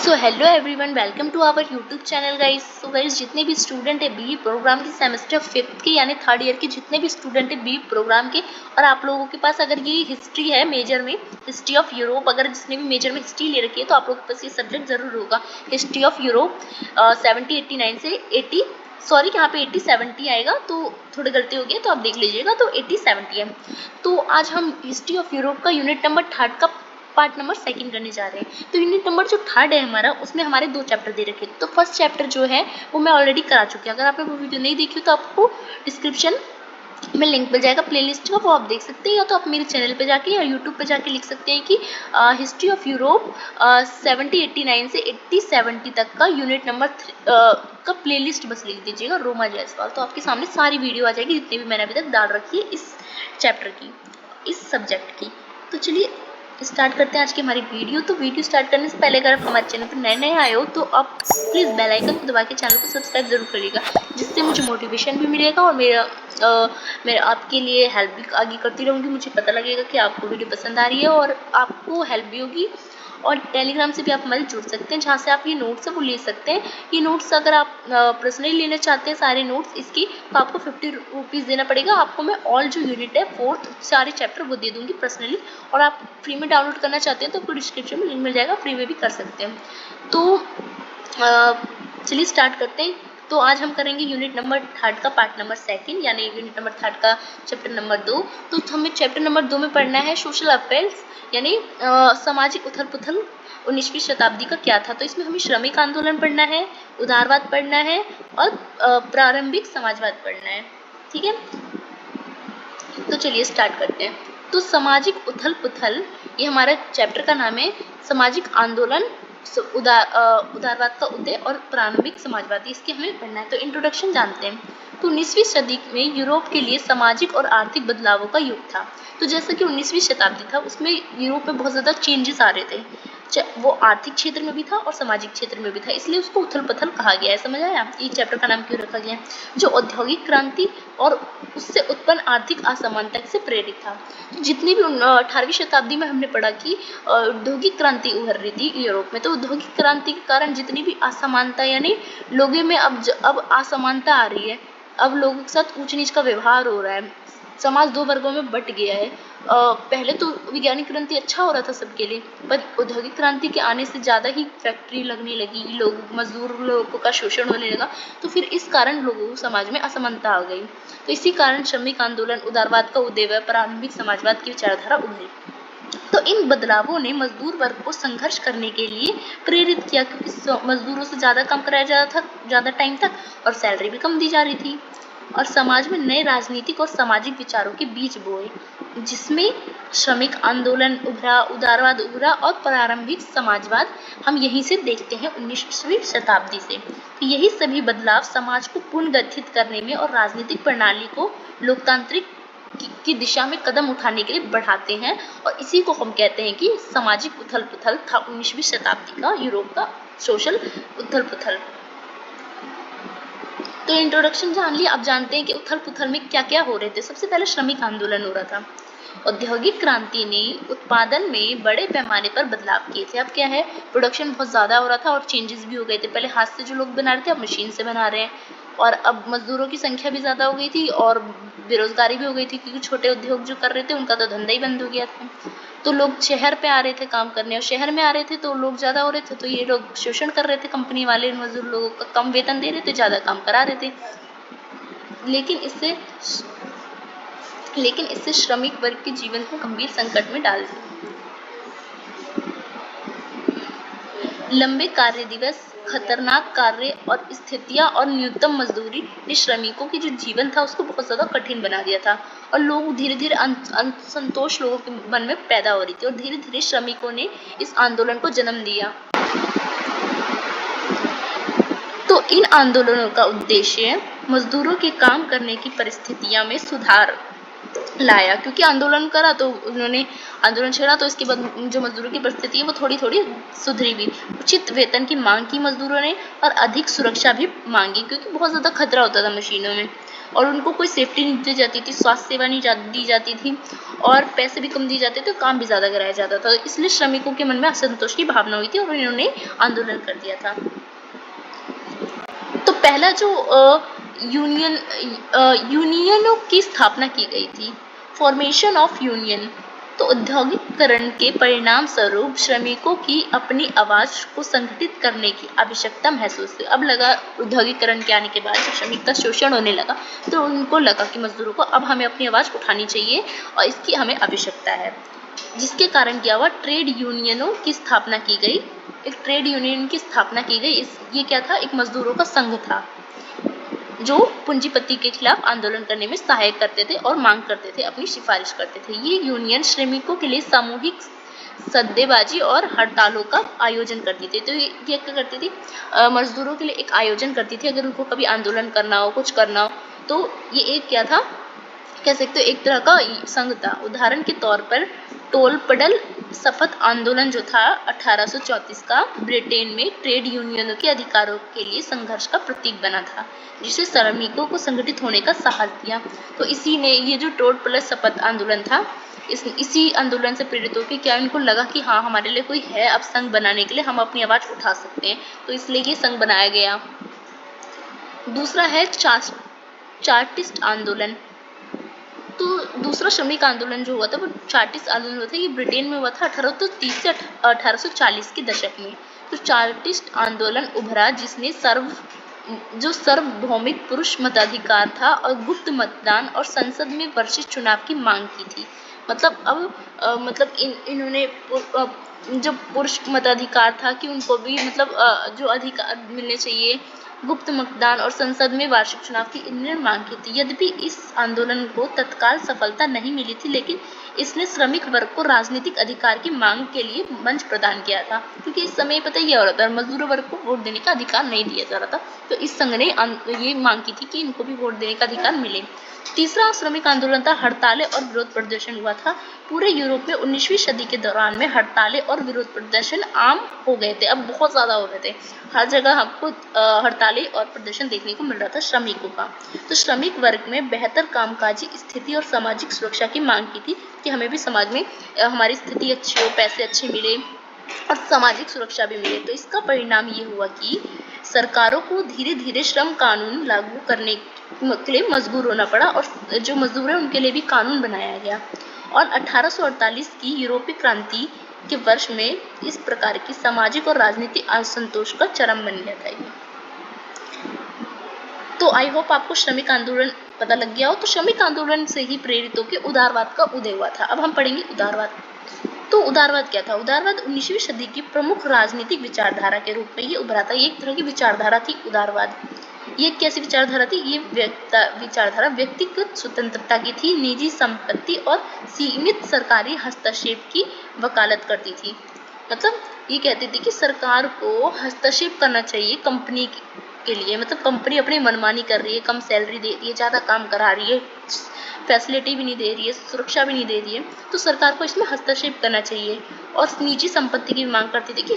So hello everyone, welcome to our YouTube channel guys. So guys, जितने भी student है be programme के semester 5th के यानी थर्ड ईयर के जितने भी स्टूडेंट है बीई प्रोग्राम के, और आप लोगों के पास अगर ये हिस्ट्री है मेजर में, हिस्ट्री ऑफ यूरोप, अगर जिसने भी मेजर में हिस्ट्री ले रखी है तो आप लोगों के पास ये सब्जेक्ट जरूर होगा, हिस्ट्री ऑफ यूरोप 7089 से 80, सॉरी यहाँ पे 80-70 आएगा तो थोड़ी गलती हो गई तो आप देख लीजिएगा, तो 80-70 है। तो आज हम हिस्ट्री ऑफ यूरोप का यूनिट नंबर 3 का पार्ट नंबर 2 करने जा रहे हैं। तो यूनिट नंबर जो 3 है हमारा, उसमें हमारे 2 चैप्टर दे रखे। तो फर्स्ट चैप्टर जो है वो मैं ऑलरेडी करा चुकी हूँ। अगर आपने वो वीडियो नहीं देखी तो आपको डिस्क्रिप्शन में लिंक मिल जाएगा प्लेलिस्ट का, वो आप देख सकते हैं, या तो आप मेरे चैनल पे जाके या यूट्यूब पे जाके लिख सकते हैं कि हिस्ट्री ऑफ यूरोप 7089 से 80-70 तक का यूनिट नंबर का प्लेलिस्ट बस लिख दीजिएगा रोमा जायसवाल, तो आपके सामने सारी वीडियो आ जाएगी जितनी भी मैंने अभी तक डाल रखी है इस चैप्टर की, इस सब्जेक्ट की। तो चलिए स्टार्ट करते हैं आज की हमारी वीडियो। तो वीडियो स्टार्ट करने से पहले अगर आप हमारे चैनल पर नए नए आए हो तो आप प्लीज़ बेल आइकन को दबा के चैनल को सब्सक्राइब जरूर करिएगा, जिससे मुझे मोटिवेशन भी मिलेगा और मैं आपके लिए हेल्प भी आगे करती रहूँगी। मुझे पता लगेगा कि आपको वीडियो पसंद आ रही है और आपको हेल्प भी होगी। और टेलीग्राम से भी आप हमारे जुड़ सकते हैं, जहाँ से आप ये नोट्स है वो ले सकते हैं। ये नोट्स अगर आप पर्सनली लेना चाहते हैं सारे नोट्स इसकी, तो आपको 50 रुपीज़ देना पड़ेगा। आपको मैं ऑल जो यूनिट है 4th सारे चैप्टर वो दे दूँगी पर्सनली, और आप फ्री में डाउनलोड करना चाहते हैं तो आपको डिस्क्रिप्शन में लिंक मिल जाएगा, फ्री में भी कर सकते हैं। तो चलिए स्टार्ट करते हैं। तो आज हम करेंगे यूनिट नंबर 3 का पार्ट नंबर 2 यानी यूनिट नंबर 3 का चैप्टर नंबर 2। तो हमें चैप्टर नंबर 2 में पढ़ना है सोशल अफेयर्स यानी सामाजिक उथल पुथल 19वीं शताब्दी का क्या था। तो इसमें हमें श्रमिक आंदोलन पढ़ना है, उदारवाद पढ़ना है और प्रारंभिक समाजवाद पढ़ना है। ठीक है, तो चलिए स्टार्ट करते हैं। तो सामाजिक उथल पुथल, ये हमारा चैप्टर का नाम है, सामाजिक आंदोलन, उदारवाद का उदय और प्रारंभिक समाजवादी, इसके हमें पढ़ना है। तो इंट्रोडक्शन जानते हैं। तो 19वीं सदी में यूरोप के लिए सामाजिक और आर्थिक बदलावों का युग था। तो जैसा कि 19वीं शताब्दी था उसमें यूरोप में बहुत ज़्यादा चेंजेस आ रहे थे, वो आर्थिक क्षेत्र में भी था और सामाजिक क्षेत्र में भी था, इसलिए उसको उथल पुथल कहा गया है। समझ आया ये चैप्टर का नाम क्यों रखा गया है? जो औद्योगिक क्रांति और उससे उत्पन्न आर्थिक असमानता से प्रेरित था। जितनी भी 18वीं शताब्दी में हमने पढ़ा कि औद्योगिक क्रांति उभर रही थी यूरोप में, तो औद्योगिक क्रांति के कारण जितनी भी असमानता यानी लोगों में अब असमानता आ रही है, अब लोगों के साथ ऊंच नीच का व्यवहार हो रहा है, समाज 2 वर्गों में बट गया है। पहले तो वैज्ञानिक क्रांति अच्छा हो रहा था सबके लिए, पर औद्योगिक क्रांति के आने से ज़्यादा ही फैक्ट्री लगने लगी, लोग मजदूर लोगों का शोषण होने लगा, तो फिर इस कारण लोगों को समाज में असमानता आ गई। तो इसी कारण श्रमिक आंदोलन, उदारवाद का उदय व प्रारंभिक समाजवाद की विचारधारा उभरी। तो इन बदलावों ने मजदूर वर्ग को संघर्ष करने के लिए प्रेरित किया, क्योंकि मजदूरों से ज़्यादा काम कराया जा रहा था ज़्यादा टाइम तक, और सैलरी भी कम दी जा रही थी, और समाज में नए राजनीतिक और सामाजिक विचारों के बीज बोए, जिसमें श्रमिक आंदोलन उभरा, उदारवाद उभरा और प्रारंभिक समाजवाद हम यहीं से देखते हैं 19वीं शताब्दी से। तो यही सभी बदलाव समाज को पुनर्गठित करने में और राजनीतिक प्रणाली को लोकतांत्रिक की दिशा में कदम उठाने के लिए बढ़ाते हैं, और इसी को हम कहते हैं कि सामाजिक उथल पुथल था 19वीं शताब्दी का यूरोप का सोशल उथल पुथल। तो इंट्रोडक्शन जान लिया, अब जानते हैं कि उथल पुथल में क्या क्या हो रहे थे। सबसे पहले श्रमिक आंदोलन हो रहा था। औद्योगिक क्रांति ने उत्पादन में बड़े पैमाने पर बदलाव किए थे। अब क्या है, प्रोडक्शन बहुत ज़्यादा हो रहा था और चेंजेस भी हो गए थे। पहले हाथ से जो लोग बना रहे थे अब मशीन से बना रहे हैं, और अब मजदूरों की संख्या भी ज़्यादा हो गई थी और बेरोजगारी भी हो गई थी, क्योंकि छोटे उद्योग जो कर रहे थे उनका तो धंधा ही बंद हो गया था। तो लोग शहर पे आ रहे थे काम करने, और शहर में आ रहे थे तो लोग ज़्यादा हो रहे थे, तो ये लोग शोषण कर रहे थे, कंपनी वाले मजदूर लोगों का कम वेतन दे रहे थे, ज़्यादा काम करा रहे थे। लेकिन इससे श्रमिक वर्ग के जीवन को गंभीर संकट में डाल दिया। लंबे कार्य दिवस, खतरनाक कार्य और स्थितियां और न्यूनतम मजदूरी ने श्रमिकों के जो जीवन था उसको बहुत ज़्यादा कठिन बना दिया था, और लोग धीरे धीरे असंतोष लोगों के मन में पैदा हो रही थी, और धीरे धीरे श्रमिकों ने इस आंदोलन को जन्म दिया। तो इन आंदोलनों का उद्देश्य मजदूरों के काम करने की परिस्थितियां में सुधार लाया, क्योंकि आंदोलन करा तो उन्होंने आंदोलन छेड़ा, तो इसके बाद जो मजदूरों की परिस्थिति है वो थोड़ी थोड़ी सुधरी भी। उचित वेतन की मांग की मजदूरों ने, और अधिक सुरक्षा भी मांगी, क्योंकि बहुत ज़्यादा खतरा होता था मशीनों में। और उनको कोई सेफ्टी नहीं दी जाती थी, स्वास्थ्य सेवा नहीं दी जाती थी और पैसे भी कम दिए जाते थे, काम भी ज़्यादा कराया जाता था। इसलिए श्रमिकों के मन में असंतोष की भावना हुई थी और इन्होंने आंदोलन कर दिया था। तो पहला जो यूनियनों की स्थापना की गई थी, फॉर्मेशन ऑफ यूनियन। तो औद्योगिकरण के परिणाम स्वरूप श्रमिकों की अपनी आवाज को संगठित करने की आवश्यकता महसूस हुई। अब लगा औद्योगिकरण के आने के बाद जब श्रमिक का शोषण होने लगा तो उनको लगा कि मजदूरों को अब हमें अपनी आवाज उठानी चाहिए और इसकी हमें आवश्यकता है, जिसके कारण क्या हुआ, ट्रेड यूनियनों की स्थापना की गई। एक ट्रेड यूनियन की स्थापना की गई। ये क्या था, एक मजदूरों का संघ था जो पूंजीपति के खिलाफ आंदोलन करने में सहायक करते थे और मांग करते थे, अपनी सिफारिश करते थे। ये यूनियन श्रमिकों के लिए सामूहिक सद्देबाजी और हड़तालों का आयोजन करती थी। तो ये क्या करती थी, मजदूरों के लिए एक आयोजन करती थी। अगर उनको कभी आंदोलन करना हो, कुछ करना हो, तो ये एक क्या था, कह सकते हो एक तरह का संघ था। उदाहरण के तौर पर टोलपडल शपथ आंदोलन जो था 1834 का, ब्रिटेन में ट्रेड यूनियनों के अधिकारों के लिए संघर्ष का प्रतीक बना था, जिसे श्रमिकों को संगठित होने का साहस दिया। तो इसी ने, ये जो टोलपडल शपथ आंदोलन था, इसी आंदोलन से प्रेरित होकर क्या इनको लगा कि हाँ, हमारे लिए कोई है अब संघ बनाने के लिए, हम अपनी आवाज उठा सकते हैं, तो इसलिए ये संघ बनाया गया। दूसरा है चार्टिस्ट आंदोलन। तो दूसरा श्रमिक आंदोलन जो हुआ था वो चार्टिस्ट आंदोलन हुआ था। ये ब्रिटेन में हुआ था 1830 से 1840 के दशक में। तो चार्टिस्ट आंदोलन उभरा जिसने सार्वभौमिक पुरुष मताधिकार था और गुप्त मतदान और संसद में वर्षित चुनाव की मांग की थी। मतलब अब इन्होंने जो पुरुष मताधिकार था कि उनको भी जो अधिकार मिलने चाहिए, गुप्त मतदान और संसद में वार्षिक चुनाव की इन्होंने मांग की थी। यद्यपि इस आंदोलन को तत्काल सफलता नहीं मिली थी, लेकिन इसने श्रमिक वर्ग को राजनीतिक अधिकार की मांग के लिए मंच प्रदान किया था, क्योंकि इस समय पता ही हो रहा था, मजदूर वर्ग को वोट देने का अधिकार नहीं दिया जा रहा था। तो इस संघ ने ये मांग की थी कि इनको भी वोट देने का अधिकार मिले। तीसरा श्रमिक आंदोलन था, हड़तालें और विरोध प्रदर्शन हुआ था। पूरे यूरोप में 19वीं सदी के दौरान में हड़तालें और विरोध प्रदर्शन आम हो गए थे। अब बहुत ज़्यादा हो गए थे, हर जगह हमको हड़तालें और प्रदर्शन देखने को मिल रहा था श्रमिकों का। तो श्रमिक वर्ग में बेहतर कामकाजी स्थिति और सामाजिक सुरक्षा की मांग की थी कि हमें भी समाज में हमारी स्थिति अच्छी हो, पैसे अच्छे मिले और सामाजिक सुरक्षा भी मिले। तो इसका परिणाम ये हुआ कि सरकारों को धीरे धीरे श्रम कानून लागू करने के लिए मजबूर होना पड़ा और जो मजदूर हैं उनके लिए भी कानून बनाया गया। और 1848 की यूरोपीय क्रांति के वर्ष में इस प्रकार की सामाजिक और राजनीतिक असंतोष का चरम बन गया था ये। तो आई होप आपको श्रमिक आंदोलन पता लग गया हो। तो श्रमिक आंदोलन से ही प्रेरित होकर उदारवाद का उदय हुआ था। अब हम पढ़ेंगे उदारवाद। तो उदारवाद क्या था? उदारवाद 19वीं सदी की प्रमुख राजनीतिक विचारधारा के रूप में ये उभरा था। ये एक तरह की विचारधारा थी उदारवाद। ये कैसी विचारधारा थी? ये विचारधारा व्यक्तिगत स्वतंत्रता की थी, निजी संपत्ति और सीमित सरकारी हस्तक्षेप की वकालत करती थी। मतलब ये कहती थी कि सरकार को हस्तक्षेप करना चाहिए कंपनी के लिए। मतलब कंपनी अपनी मनमानी कर रही है, कम सैलरी दे रही है, ज़्यादा काम करा रही है, फैसिलिटी भी नहीं दे रही है, सुरक्षा भी नहीं दे रही है, तो सरकार को इसमें हस्तक्षेप करना चाहिए। और निजी संपत्ति की मांग करती थी कि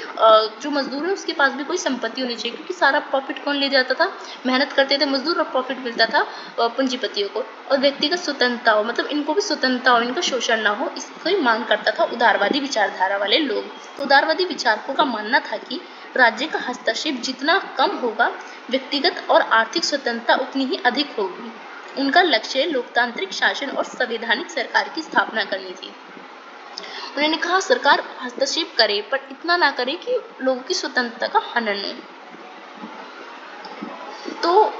जो मजदूर है उसके पास भी कोई संपत्ति होनी चाहिए, क्योंकि सारा प्रॉफिट कौन ले जाता था? मेहनत करते थे मजदूर और प्रॉफिट मिलता था पूंजीपतियों को। और व्यक्तिगत स्वतंत्रता हो, मतलब इनको भी स्वतंत्रता हो, इनका शोषण ना हो, इसकी मांग करता था उदारवादी विचारधारा वाले लोग। उदारवादी विचारकों का मानना था कि राज्य का हस्तक्षेप जितना कम होगा, व्यक्तिगत और आर्थिक स्वतंत्रता उतनी ही अधिक होगी। उनका लक्ष्य लोकतांत्रिक शासन और संवैधानिक सरकार की स्थापना करनी थी। उन्होंने कहा सरकार हस्तक्षेप करे, पर इतना ना करे कि लोगों की स्वतंत्रता का हनन हो। तो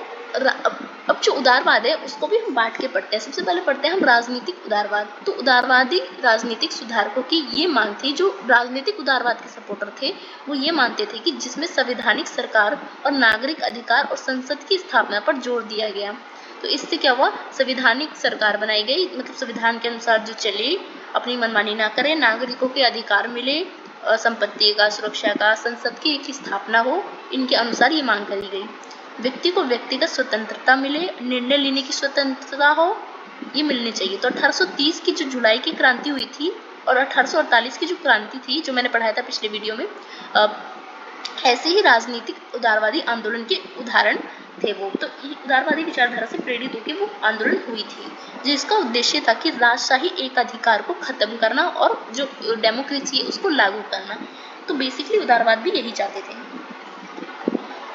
अब जो उदारवाद है उसको भी हम बांट के पढ़ते हैं। सबसे पहले पढ़ते हैं हम राजनीतिक उदारवाद। तो उदारवादी राजनीतिक सुधारकों की ये मांग थी, जो राजनीतिक उदारवाद के सपोर्टर थे वो ये मानते थे कि जिसमें संवैधानिक सरकार और नागरिक अधिकार और संसद की स्थापना पर जोर दिया गया। तो इससे क्या हुआ? संवैधानिक सरकार बनाई गई, मतलब संविधान के अनुसार जो चले, अपनी मनमानी ना करे, नागरिकों के अधिकार मिले, संपत्ति का, सुरक्षा का, संसद की एक स्थापना हो, इनके अनुसार ये मांग करी गई। व्यक्ति को व्यक्तिगत स्वतंत्रता मिले, निर्णय लेने की स्वतंत्रता हो, ये मिलनी चाहिए। तो 1830 की जो जुलाई की क्रांति हुई थी और 1848 की जो क्रांति थी, जो मैंने पढ़ाया था पिछले वीडियो में, ऐसे ही राजनीतिक उदारवादी आंदोलन के उदाहरण थे वो। तो उदारवादी विचारधारा से प्रेरित होकर वो आंदोलन हुई थी, जिसका उद्देश्य था कि राजशाही एकाधिकार को खत्म करना और जो डेमोक्रेसी है उसको लागू करना। तो बेसिकली उदारवाद भी यही चाहते थे।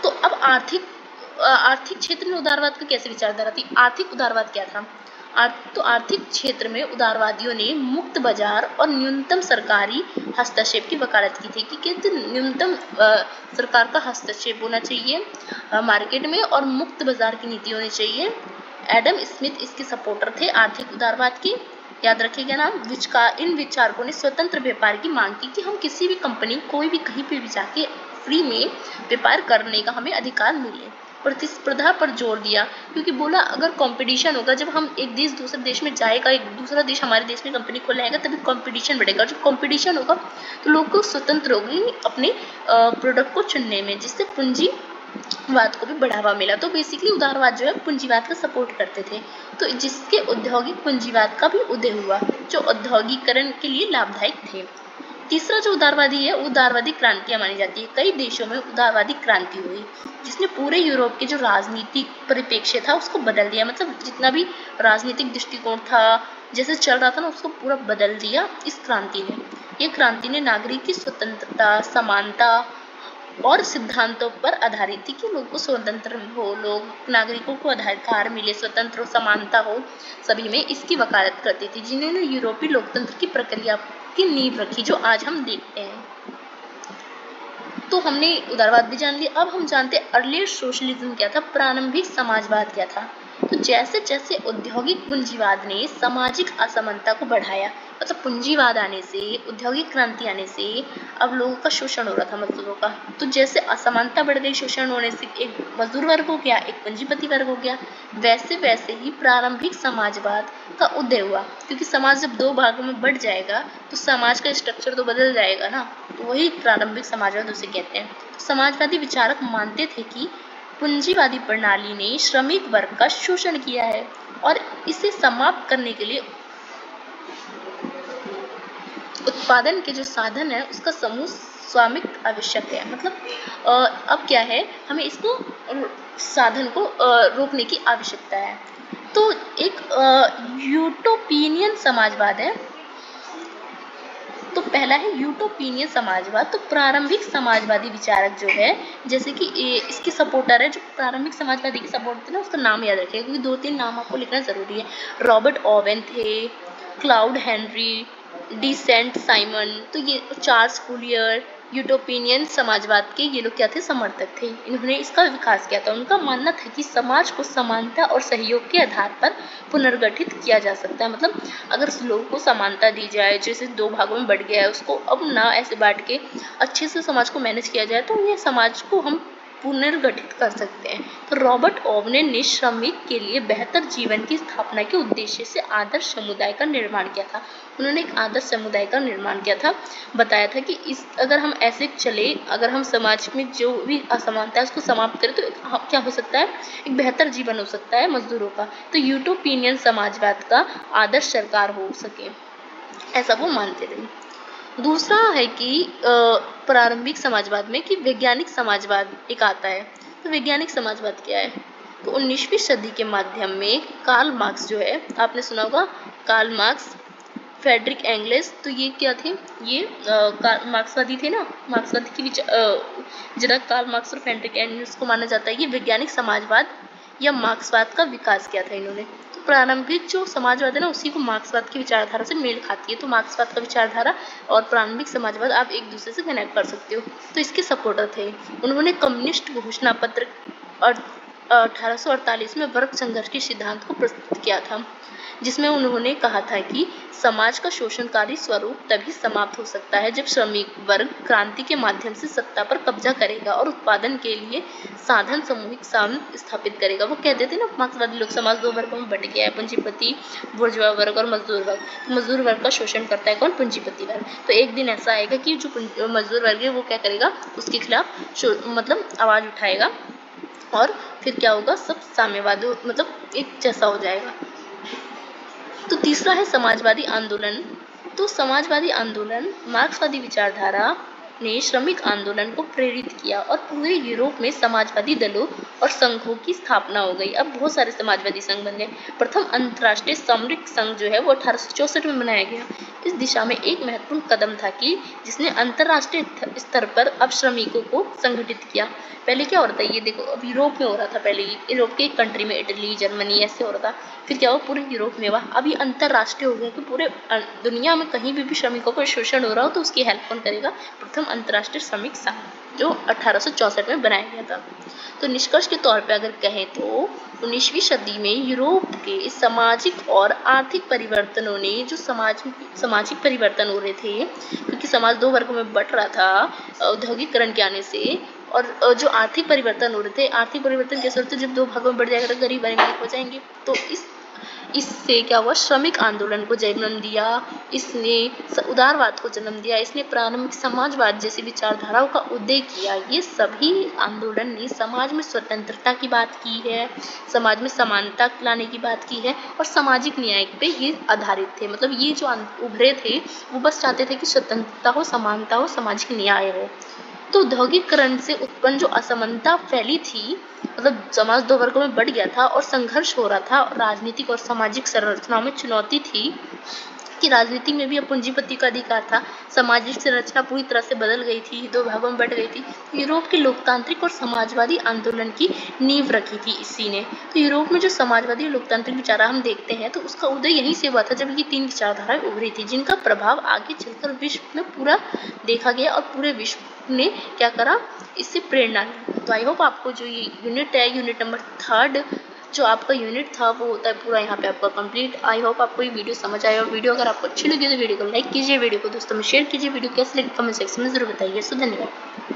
तो अब आर्थिक क्षेत्र में उदारवाद की कैसे विचारधारा थी? आर्थिक उदारवाद क्या था? तो आर्थिक क्षेत्र में उदारवादियों ने मुक्त बाजार और न्यूनतम सरकारी हस्तक्षेप की वकालत की थी कि कहते न्यूनतम सरकार का हस्तक्षेप होना चाहिए मार्केट में और मुक्त बाजार की नीति होनी चाहिए। एडम स्मिथ इसके सपोर्टर थे आर्थिक उदारवाद के। याद रखिएगा नाम। इन विचारकों ने स्वतंत्र व्यापार की मांग की कि हम किसी भी कंपनी कोई भी कहीं पे भी जाके फ्री में व्यापार करने का हमें अधिकार मिले। प्रतिस्पर्धा पर जोर दिया, क्योंकि बोला अगर कंपटीशन होगा, जब हम एक देश दूसरे देश में जाएगा, एक दूसरा देश हमारे देश में कंपनी खोल आएगा, तभी कंपटीशन बढ़ेगा। जब कंपटीशन होगा तो लोग को स्वतंत्र होगी अपने प्रोडक्ट को चुनने में, जिससे पूंजीवाद को भी बढ़ावा मिला। तो बेसिकली उदारवाद जो है पूंजीवाद का सपोर्ट करते थे, तो जिसके औद्योगिक पूंजीवाद का भी उदय हुआ, जो औद्योगिकरण के लिए लाभदायक थे। तीसरा जो उदारवादी है, उदारवादी क्रांतियां मानी जाती है। कई देशों में उदारवादी क्रांति हुई, जिसने पूरे यूरोप के जो राजनीतिक परिप्रेक्ष्य था उसको बदल दिया। मतलब जितना भी राजनीतिक दृष्टिकोण था, जैसे चल रहा था ना, उसको पूरा बदल दिया इस क्रांति ने। ये क्रांति ने नागरिक की स्वतंत्रता, समानता और सिद्धांतों पर आधारित थी कि लोग को स्वतंत्र हो, लोग नागरिकों को अधिकार मिले, स्वतंत्र समानता हो सभी में, इसकी वकालत करती थी, जिन्होंने यूरोपीय लोकतंत्र की प्रक्रिया की नींव रखी, जो आज हम देखते हैं। तो हमने उदारवाद भी जान लिया। अब हम जानते हैं अर्लियर सोशलिज्म क्या था, प्रारंभिक समाजवाद क्या था। तो जैसे जैसे औद्योगिक पूंजीवाद ने सामाजिक असमानता को बढ़ाया, मतलब पूंजीवाद आने से, औद्योगिक क्रांति आने से अब लोगों का शोषण हो रहा था, मजदूरों का। तो जैसे असमानता बढ़ गई, शोषण होने से एक मजदूर वर्ग हो गया, एक पूंजीपति वर्ग हो गया, वैसे वैसे ही प्रारंभिक समाजवाद का उदय हुआ। क्योंकि समाज जब दो भागों में बढ़ जाएगा तो समाज का स्ट्रक्चर तो बदल जाएगा ना, तो वही प्रारंभिक समाजवाद उसे कहते हैं। तो समाजवादी विचारक मानते थे कि पूंजीवादी प्रणाली ने श्रमिक वर्ग का शोषण किया है और इसे समाप्त करने के लिए उत्पादन के जो साधन है उसका समूह स्वामित्व आवश्यक है। मतलब अब क्या है, हमें इसको साधन को रोकने की आवश्यकता है। तो एक यूटोपियन समाजवाद है। तो पहला है यूटोपियन समाजवाद। तो प्रारंभिक समाजवादी विचारक जो है, जैसे कि इसके सपोर्टर है, जो प्रारंभिक समाजवादी के सपोर्टर थे ना, उसका नाम याद रखिएगा, क्योंकि 2-3 नाम आपको लिखना जरूरी है। रॉबर्ट ओवेन थे, Claude Henri, de Saint Simon, तो ये चार्ल्स फूलियर, यूटोपियन समाजवाद के ये लोग क्या थे, समर्थक थे। इन्होंने इसका विकास किया था। उनका मानना था कि समाज को समानता और सहयोग के आधार पर पुनर्गठित किया जा सकता है। मतलब अगर लोगों को समानता दी जाए, जैसे 2 भागों में बढ़ गया है उसको अब ना ऐसे बांट के अच्छे से समाज को मैनेज किया जाए, तो ये समाज को हम पुनर्गठित कर सकते हैं। तो रॉबर्ट ओवेन ने श्रमिक के लिए बेहतर जीवन की स्थापना के उद्देश्य से आदर्श समुदाय का निर्माण किया था। उन्होंने एक आदर्श समुदाय का निर्माण किया था, बताया था कि अगर हम ऐसे चले, अगर हम समाज में जो भी असमानता है उसको समाप्त करें, तो क्या हो सकता है, एक बेहतर जीवन हो सकता है मजदूरों का। तो यूटोपियन समाजवाद का आदर्श सरकार हो सके, ऐसा वो मानते थे। दूसरा है कि प्रारंभिक समाजवाद में कि वैज्ञानिक समाजवाद एक आता है। तो वैज्ञानिक समाजवाद क्या है? तो 19वीं सदी के माध्यम में कार्ल मार्क्स जो है, आपने सुना होगा कार्ल मार्क्स, फ्रेडरिक एंगल्स, तो ये क्या थे, ये मार्क्सवादी थे ना, मार्क्सवादी की जनक कार्ल मार्क्स और फ्रेडरिक एंगल्स को माना जाता है। ये वैज्ञानिक समाजवाद या मार्क्सवाद का विकास किया था इन्होंने। तो प्रारंभिक जो समाजवाद है ना, उसी को मार्क्सवाद की विचारधारा से मेल खाती है। तो मार्क्सवाद का विचारधारा और प्रारंभिक समाजवाद आप एक दूसरे से कनेक्ट कर सकते हो। तो इसके सपोर्टर थे। उन्होंने कम्युनिस्ट घोषणा पत्र और 1848 में वर्ग संघर्ष के सिद्धांत को प्रस्तुत किया था, जिसमें उन्होंने कहा था कि समाज का शोषणकारी स्वरूप तभी समाप्त हो सकता है जब श्रमिक वर्ग क्रांति के माध्यम से सत्ता पर कब्जा करेगा और उत्पादन के लिए साधन सामूहिक साधन स्थापित करेगा। वो कहते थे ना मार्क्सवादी लोग, समाज 2 वर्गों में बट गया है, पूंजीपति बुर्जुआ वर्ग और मजदूर वर्ग। तो मजदूर वर्ग का शोषण करता है कौन? पूंजीपति वर्ग। तो एक दिन ऐसा आएगा कि जो मजदूर वर्ग है वो क्या करेगा, उसके खिलाफ मतलब आवाज उठाएगा और फिर क्या होगा, सब साम्यवाद मतलब एक जैसा हो जाएगा। तो तीसरा है समाजवादी आंदोलन। तो समाजवादी आंदोलन मार्क्सवादी विचारधारा ने श्रमिक आंदोलन को प्रेरित किया और पूरे यूरोप में समाजवादी दलों और संघों की स्थापना हो गई। अब बहुत सारे समाजवादी संघ बन गए। प्रथम अंतर्राष्ट्रीय श्रमिक संघ जो है वो 1864 में बनाया गया। इस दिशा में एक महत्वपूर्ण कदम था कि जिसने अंतर्राष्ट्रीय स्तर पर अब श्रमिकों को संगठित किया। पहले क्या हो रहा था, ये देखो, अब यूरोप में हो रहा था, पहले यूरोप के एक कंट्री में, इटली, जर्मनी ऐसे हो रहा था। फिर क्या हुआ, पूरे यूरोप में हुआ। अब ये अंतर्राष्ट्रीय हो गया कि पूरे दुनिया में कहीं भी श्रमिकों को शोषण हो रहा हो तो उसकी हेल्प कौन करेगा? प्रथम अंतर्राष्ट्रीय श्रमिक संघ, जो 1864 में बनाया गया था। तो निष्कर्ष के तौर पे अगर कहें तो 19वीं सदी में यूरोप के सामाजिक और आर्थिक परिवर्तनों ने, जो सामाजिक परिवर्तन हो रहे थे क्योंकि समाज दो वर्गों में बट रहा था औद्योगिकरण के आने से, और जो आर्थिक परिवर्तन हो रहे थे, आर्थिक परिवर्तन कैसे होते, जब दो भागों में बढ़ जाएगा तो गरीब अमीर हो जाएंगे। तो इससे क्या हुआ, श्रमिक आंदोलन को जन्म दिया, इसने उदारवाद को जन्म दिया, इसने प्रारंभिक समाजवाद जैसी विचारधाराओं का उदय किया। ये सभी आंदोलन ने समाज में स्वतंत्रता की बात की है, समाज में समानता लाने की बात की है और सामाजिक न्याय पे ये आधारित थे। मतलब ये जो उभरे थे वो बस चाहते थे कि स्वतंत्रता हो, समानता हो, सामाजिक न्याय हो। तो औद्योगिकरण से उत्पन्न जो असमानता फैली थी, मतलब समाज दो वर्गों में बढ़ गया था और संघर्ष हो रहा था, और राजनीतिक और सामाजिक संरचनाओं में चुनौती थी कि राजनीति में भी अब पूंजीपति का अधिकार था, सामाजिक संरचना पूरी तरह से बदल गई थी, दो भागों में बढ़ गई थी। यूरोप के लोकतांत्रिक और समाजवादी आंदोलन की नींव रखी थी इसी ने। तो यूरोप में जो समाजवादी और लोकतांत्रिक विचार हम देखते हैं तो उसका उदय यहीं से हुआ था, जब ये तीन विचारधाराएं उभरी थी, जिनका प्रभाव आगे चलकर विश्व में पूरा देखा गया और पूरे विश्व ने क्या करा, इससे प्रेरणा ली। तो आई होप आपको जो ये यूनिट है, यूनिट नंबर 3 जो आपका यूनिट था वो होता है पूरा यहाँ पे आपका कंप्लीट। आई होप आपको ये वीडियो समझ आया। और वीडियो अगर आपको अच्छी लगी तो वीडियो को लाइक कीजिए, वीडियो को दोस्तों में शेयर कीजिए। वीडियो कैसे लगी कमेंट सेक्शन में जरूर बताइए। सो धन्यवाद।